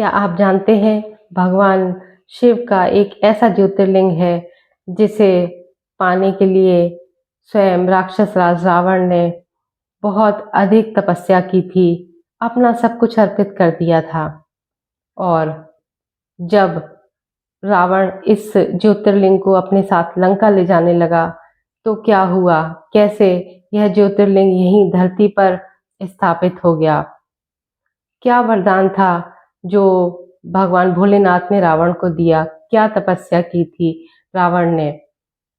क्या आप जानते हैं भगवान शिव का एक ऐसा ज्योतिर्लिंग है जिसे पाने के लिए स्वयं राक्षस राज रावण ने बहुत अधिक तपस्या की थी, अपना सब कुछ अर्पित कर दिया था। और जब रावण इस ज्योतिर्लिंग को अपने साथ लंका ले जाने लगा, तो क्या हुआ, कैसे यह ज्योतिर्लिंग यहीं धरती पर स्थापित हो गया। क्या वरदान था जो भगवान भोलेनाथ ने रावण को दिया, क्या तपस्या की थी रावण ने।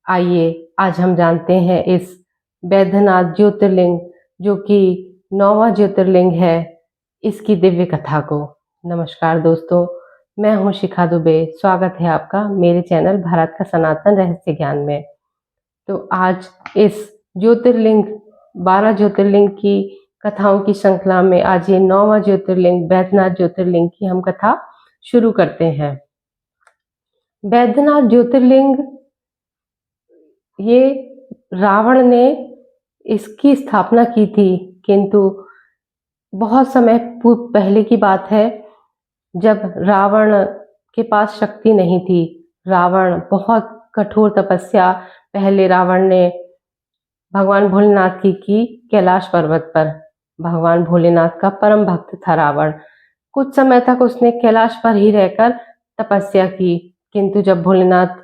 आइए आज हम जानते हैं इस बैद्यनाथ ज्योतिर्लिंग, जो कि 9वां ज्योतिर्लिंग है, इसकी दिव्य कथा को। नमस्कार दोस्तों, मैं हूं शिखा दुबे। स्वागत है आपका मेरे चैनल भारत का सनातन रहस्य ज्ञान में। तो आज इस ज्योतिर्लिंग 12 ज्योतिर्लिंग की कथाओं की श्रृंखला में आज ये 9वां ज्योतिर्लिंग बैद्यनाथ ज्योतिर्लिंग की हम कथा शुरू करते हैं। बैद्यनाथ ज्योतिर्लिंग, ये रावण ने इसकी स्थापना की थी, किंतु बहुत समय पहले की बात है, जब रावण के पास शक्ति नहीं थी। रावण बहुत कठोर तपस्या पहले रावण ने भगवान भोलेनाथ की कैलाश पर्वत पर। भगवान भोलेनाथ का परम भक्त था रावण। कुछ समय तक उसने कैलाश पर ही रहकर तपस्या की, किंतु जब भोलेनाथ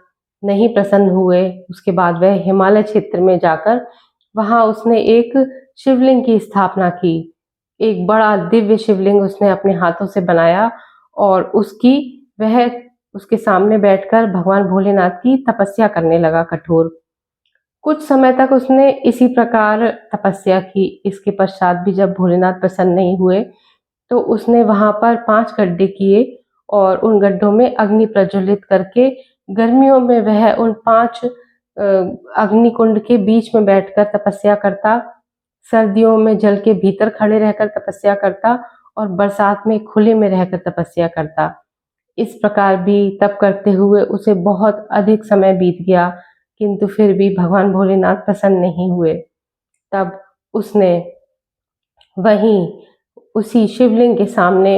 नहीं प्रसन्न हुए, उसके बाद वह हिमालय क्षेत्र में जाकर वहां उसने एक शिवलिंग की स्थापना की। एक बड़ा दिव्य शिवलिंग उसने अपने हाथों से बनाया और वह उसके सामने बैठकर भगवान भोलेनाथ की तपस्या करने लगा कठोर। कुछ समय तक उसने इसी प्रकार तपस्या की। इसके पश्चात भी जब भोलेनाथ प्रसन्न नहीं हुए, तो उसने वहां पर 5 गड्ढे किए और उन गड्ढों में अग्नि प्रज्वलित करके गर्मियों में वह उन 5 अग्निकुंड के बीच में बैठकर तपस्या करता, सर्दियों में जल के भीतर खड़े रहकर तपस्या करता और बरसात में खुले में रहकर तपस्या करता। इस प्रकार भी तप करते हुए उसे बहुत अधिक समय बीत गया, किंतु फिर भी भगवान भोलेनाथ प्रसन्न नहीं हुए। तब उसने वहीं उसी शिवलिंग के सामने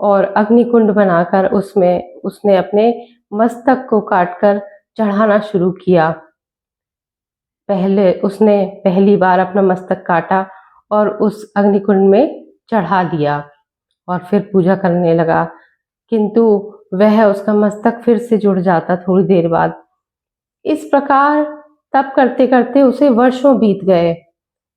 और अग्निकुंड बनाकर उसमें उसने अपने मस्तक को काटकर चढ़ाना शुरू किया। उसने पहली बार अपना मस्तक काटा और उस अग्निकुंड में चढ़ा दिया और फिर पूजा करने लगा, किंतु वह उसका मस्तक फिर से जुड़ जाता थोड़ी देर बाद। इस प्रकार तप करते करते उसे वर्षों बीत गए।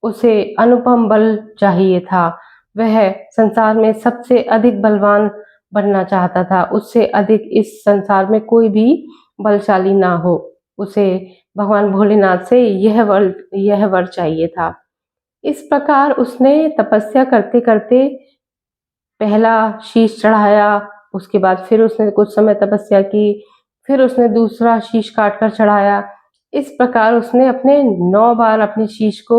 उसे अनुपम बल चाहिए था। वह संसार में सबसे अधिक बलवान बनना चाहता था। उससे अधिक इस संसार में कोई भी बलशाली ना हो। उसे भगवान भोलेनाथ से यह वर चाहिए था। इस प्रकार उसने तपस्या करते करते पहला शीश चढ़ाया, उसके बाद फिर उसने कुछ समय तपस्या की, फिर उसने दूसरा शीश काटकर चढ़ाया। इस प्रकार उसने अपने 9 बार अपने शीश को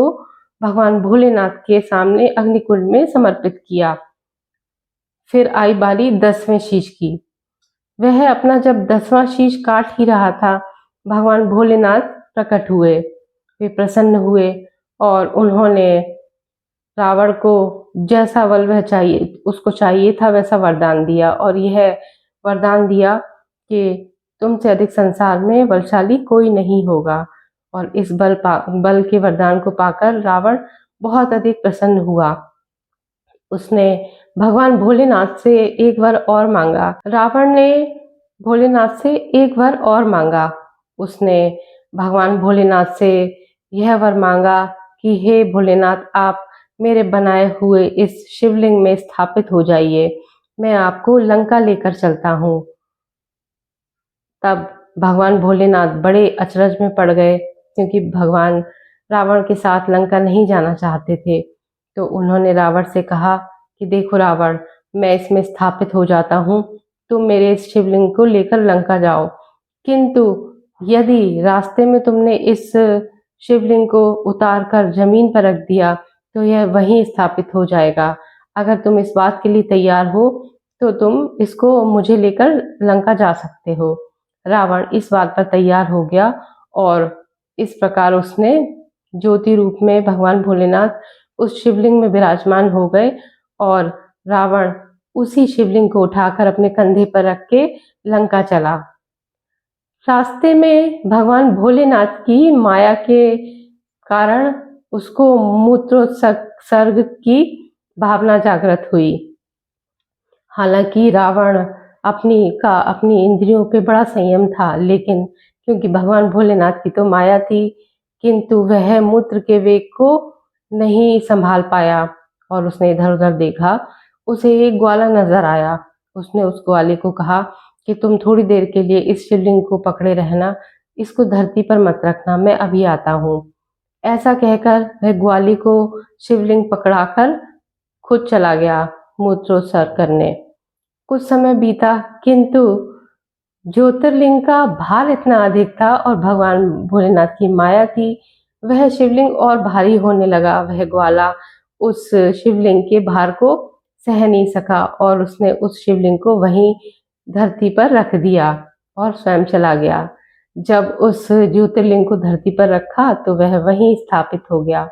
भगवान भोलेनाथ के सामने अग्निकुंड में समर्पित किया। फिर आई बारी 10वें शीश की। वह अपना जब 10वां शीश काट ही रहा था, भगवान भोलेनाथ प्रकट हुए। वे प्रसन्न हुए और उन्होंने रावण को जैसा बल वह उसको चाहिए था वैसा वरदान दिया, और यह वरदान दिया कि तुमसे अधिक संसार में बलशाली कोई नहीं होगा। और इस बल के वरदान को पाकर रावण बहुत अधिक प्रसन्न हुआ। उसने भगवान भोलेनाथ से एक वर और मांगा। रावण ने भोलेनाथ से एक वर और मांगा। उसने भगवान भोलेनाथ से यह वर मांगा कि हे भोलेनाथ, आप मेरे बनाए हुए इस शिवलिंग में स्थापित हो जाइए, मैं आपको लंका लेकर चलता हूँ। तब भगवान भोलेनाथ बड़े अचरज में पड़ गए, क्योंकि भगवान रावण के साथ लंका नहीं जाना चाहते थे। तो उन्होंने रावण से कहा कि देखो रावण, मैं इसमें स्थापित हो जाता हूँ, तुम मेरे इस शिवलिंग को लेकर लंका जाओ, किंतु यदि रास्ते में तुमने इस शिवलिंग को उतार कर जमीन पर रख दिया तो यह वहीं स्थापित हो जाएगा। अगर तुम इस बात के लिए तैयार हो तो तुम इसको मुझे लेकर लंका जा सकते हो। रावण इस बात पर तैयार हो गया और इस प्रकार उसने ज्योति रूप में भगवान भोलेनाथ उस शिवलिंग में विराजमान हो गए और रावण उसी शिवलिंग को उठाकर अपने कंधे पर रख के लंका चला। रास्ते में भगवान भोलेनाथ की माया के कारण उसको मूत्रोत्सर्ग की भावना जागृत हुई। हालांकि रावण अपनी इंद्रियों पे बड़ा संयम था, लेकिन क्योंकि भगवान भोलेनाथ की तो माया थी, किंतु वह मूत्र के वेग को नहीं संभाल पाया और उसने इधर-उधर देखा। उसे एक ग्वाला नजर आया। उसने उस ग्वाले को कहा कि तुम थोड़ी देर के लिए इस शिवलिंग को पकड़े रहना, इसको धरती पर मत रखना, मैं अभी आता हूँ। ऐसा कहकर वह ग्वाली को शिवलिंग पकड़ाकर खुद चला गया मूत्रोत्सर्ग करने। कुछ समय बीता, किंतु ज्योतिर्लिंग का भार इतना अधिक था और भगवान भोलेनाथ की माया थी, वह शिवलिंग और भारी होने लगा। वह ग्वाला उस शिवलिंग के भार को सह नहीं सका और उसने उस शिवलिंग को वहीं धरती पर रख दिया और स्वयं चला गया। जब उस ज्योतिर्लिंग को धरती पर रखा तो वह वहीं स्थापित हो गया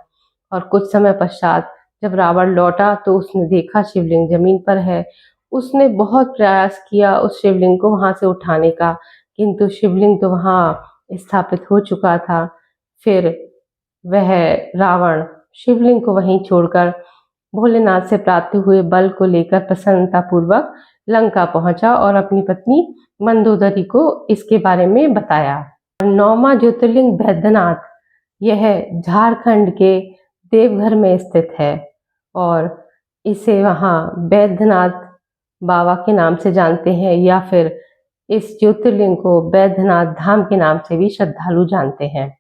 और कुछ समय पश्चात जब रावण लौटा तो उसने देखा शिवलिंग जमीन पर है। उसने बहुत प्रयास किया उस शिवलिंग को वहां से उठाने का, किंतु शिवलिंग तो वहां स्थापित हो चुका था। फिर वह रावण शिवलिंग को वहीं छोड़कर भोलेनाथ से प्राप्त हुए बल को लेकर प्रसन्नता पूर्वक लंका पहुंचा और अपनी पत्नी मंदोदरी को इसके बारे में बताया। 9वां ज्योतिर्लिंग बैद्यनाथ, यह झारखंड के देवघर में स्थित है और इसे वहाँ बैद्यनाथ बाबा के नाम से जानते हैं या फिर इस ज्योतिर्लिंग को बैद्यनाथ धाम के नाम से भी श्रद्धालु जानते हैं।